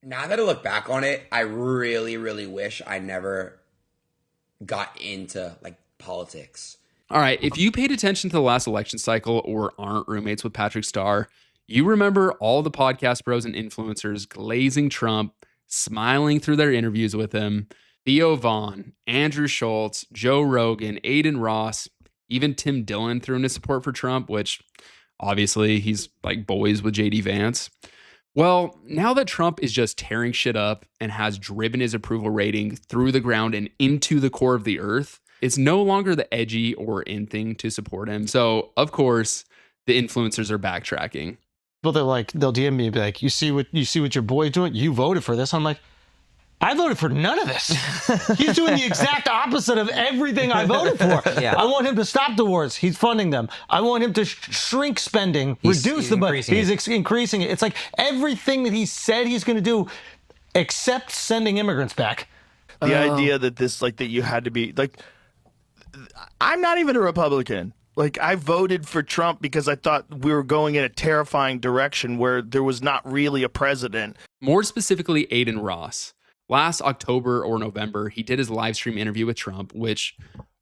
Now that I look back on it, I really, really wish I never got into like politics. All right, if you paid attention to the last election cycle or aren't roommates with Patrick Starr, you remember all the podcast bros and influencers glazing Trump, smiling through their interviews with him. Theo Vaughn, Andrew Schultz, Joe Rogan, Adin Ross, even Tim Dillon threw in his support for Trump, which obviously he's like boys with JD Vance. Well, now that Trump is just tearing shit up and has driven his approval rating through the ground and into the core of the earth, it's no longer the edgy or in thing to support him. So, of course, the influencers are backtracking. Well, they'll DM me and be like, you see what your boy's doing? You voted for this. I'm like, I voted for none of this. He's doing the exact opposite of everything I voted for. Yeah. I want him to stop the wars. He's funding them. I want him to shrink spending, reduce the budget. He's increasing it. It's like everything that he said he's going to do, except sending immigrants back. The idea that that you had to be like, I'm not even a Republican. Like, I voted for Trump because I thought we were going in a terrifying direction where there was not really a president. More specifically, Adin Ross. Last October or November, he did his live stream interview with Trump, which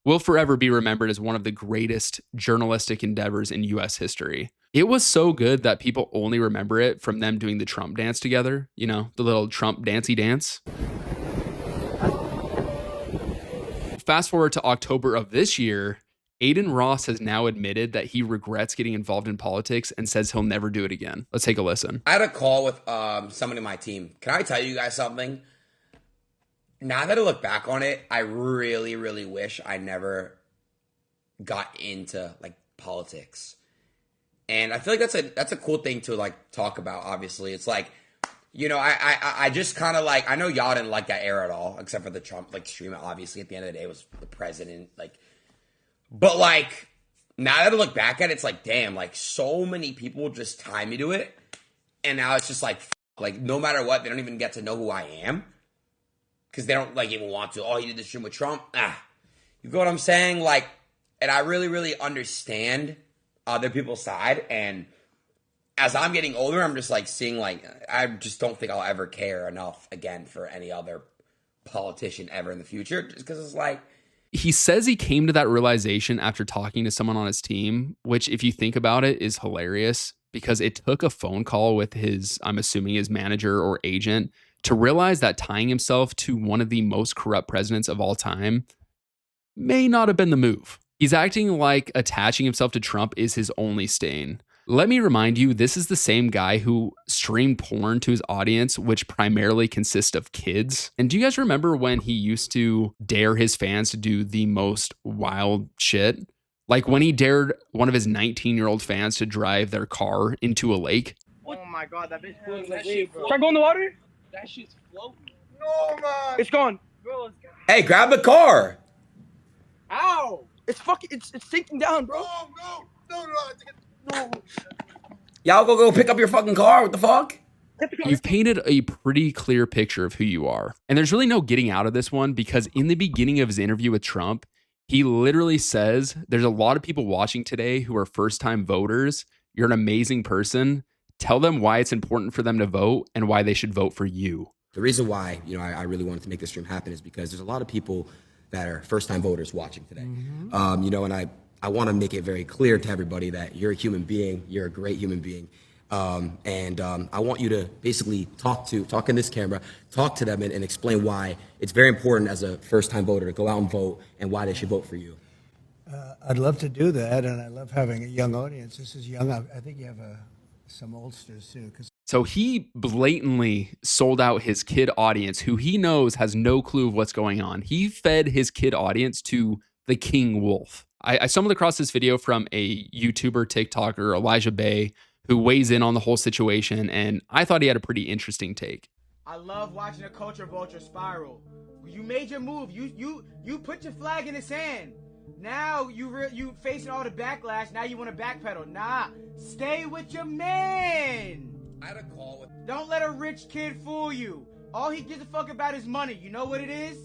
will forever be remembered as one of the greatest journalistic endeavors in U.S. history. It was so good that people only remember it from them doing the Trump dance together. You know, the little Trump dancey dance. Fast forward to October of this year, Adin Ross has now admitted that he regrets getting involved in politics and says he'll never do it again. Let's take a listen. I had a call with someone in my team. Can I tell you guys something? Now that I look back on it, I really, really wish I never got into like politics. And I feel like that's a cool thing to like talk about. Obviously, it's like, you know, I just kind of like, I know y'all didn't like that era at all, except for the Trump like stream. Obviously, at the end of the day, it was the president. Like, but like now that I look back at it, it's like, damn, like so many people just tie me to it, and now it's just like no matter what, they don't even get to know who I am. Because they don't like even want to. Oh, he did the stream with Trump. You know what I'm saying? Like, and I really, really understand other people's side. And as I'm getting older, I'm just like seeing like, I just don't think I'll ever care enough again for any other politician ever in the future. Just because it's like. He says he came to that realization after talking to someone on his team, which if you think about it is hilarious because it took a phone call with his, I'm assuming his manager or agent, to realize that tying himself to one of the most corrupt presidents of all time may not have been the move. He's acting like attaching himself to Trump is his only stain. Let me remind you, this is the same guy who streamed porn to his audience, which primarily consists of kids. And do you guys remember when he used to dare his fans to do the most wild shit? Like when he dared one of his 19-year-old fans to drive their car into a lake? Oh my God, that bitch floating that shit, bro. Should I go in the water? That shit's floating. No, man. It's gone. Bro, it's gone. Hey, grab the car. Ow. It's fucking, it's sinking down, bro. No. Y'all go pick up your fucking car. What the fuck? You've painted a pretty clear picture of who you are. And there's really no getting out of this one because in the beginning of his interview with Trump, he literally says, there's a lot of people watching today who are first-time voters. You're an amazing person. Tell them why it's important for them to vote and why they should vote for you. The reason why, you know, I really wanted to make this stream happen is because there's a lot of people that are first-time voters watching today. Mm-hmm. You know, and I want to make it very clear to everybody that you're a human being. You're a great human being. And I want you to basically talk in this camera, talk to them and explain why it's very important as a first-time voter to go out and vote and why they should vote for you. I'd love to do that, and I love having a young audience. This is young. I think you have some oldsters too. So he blatantly sold out his kid audience, who he knows has no clue of what's going on. He fed his kid audience to the King Wolf. I stumbled across this video from a YouTuber, TikToker, Elijah Bay, who weighs in on the whole situation, and I thought he had a pretty interesting take. I love watching a culture vulture spiral. You made your move. You put your flag in the sand. Now you facing all the backlash. Now you want to backpedal. Nah, stay with your man. I had a call with. Don't let a rich kid fool you. All he gives a fuck about is money. You know what it is?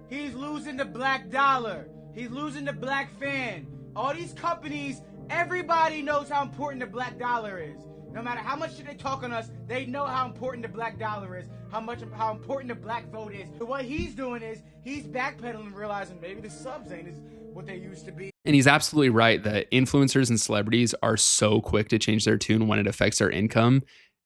He's losing the black dollar. He's losing the black fan. All these companies, everybody knows how important the black dollar is. No matter how much shit they talk on us, they know how important the black dollar is, how important the black vote is. But what he's doing is he's backpedaling and realizing maybe the subs ain't what they used to be. And he's absolutely right that influencers and celebrities are so quick to change their tune when it affects their income.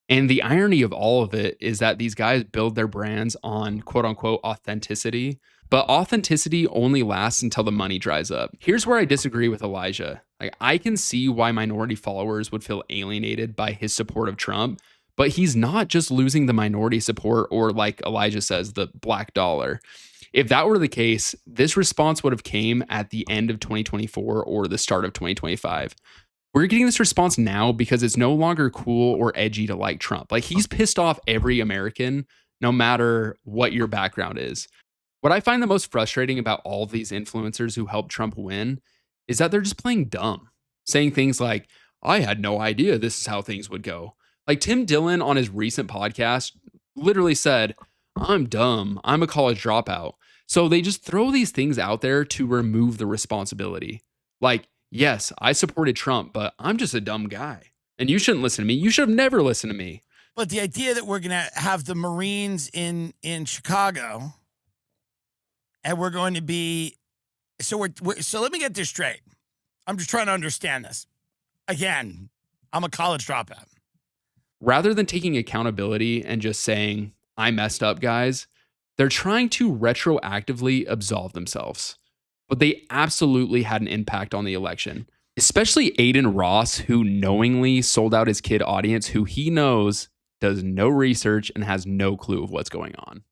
And the irony of all of it is that these guys build their brands on quote unquote authenticity, but authenticity only lasts until the money dries up. Here's where I disagree with Elijah. Like, I can see why minority followers would feel alienated by his support of Trump, but he's not just losing the minority support or, like Elijah says, the black dollar. If that were the case, this response would have came at the end of 2024 or the start of 2025. We're getting this response now because it's no longer cool or edgy to like Trump. Like, he's pissed off every American, no matter what your background is. What I find the most frustrating about all of these influencers who helped Trump win is that they're just playing dumb, saying things like, I had no idea this is how things would go. Like, Tim Dillon on his recent podcast literally said, I'm dumb. I'm a college dropout. So they just throw these things out there to remove the responsibility. Like, yes, I supported Trump, but I'm just a dumb guy. And you shouldn't listen to me. You should have never listened to me. But the idea that we're going to have the Marines in Chicago and we're going to be, so let me get this straight. I'm just trying to understand this. Again, I'm a college dropout. Rather than taking accountability and just saying, I messed up, guys, they're trying to retroactively absolve themselves. But they absolutely had an impact on the election, especially Adin Ross, who knowingly sold out his kid audience, who he knows does no research and has no clue of what's going on.